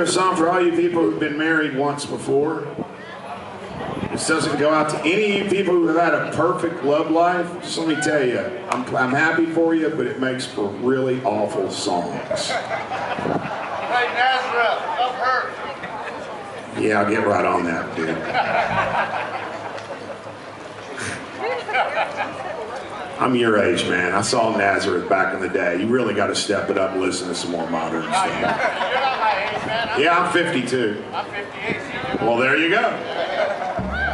a song for all you people who've been married once before. This doesn't go out to any of you people who have had a perfect love life. Just let me tell you, I'm happy for you, but it makes for really awful songs. Hey, Nazareth, love her. Yeah, I'll get right on that, dude. I'm your age, man. I saw Nazareth back in the day. You really got to step it up and listen to some more modern stuff. You're not my age, man. Yeah, I'm 52. I'm 58. Well, there you go.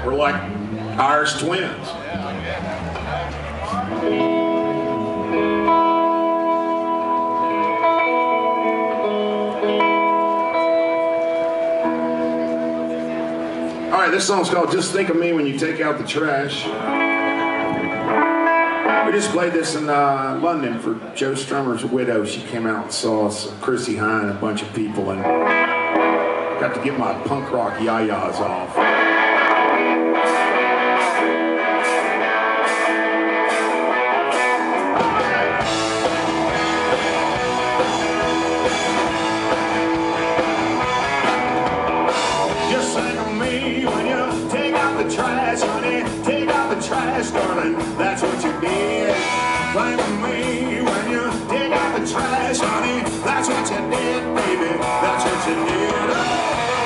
We're like Irish twins. All right, this song's called Just Think of Me When You Take Out the Trash. We just played this in London for Joe Strummer's widow. She came out and saw us, Chrissy Hine, and a bunch of people, and got to get my punk rock yayas off. Just think of me when you take out the trash, honey. Take out the trash, darling. That's what you did. Think of me when you take out the trash, honey. That's what you did, baby. That's what you did. Oh.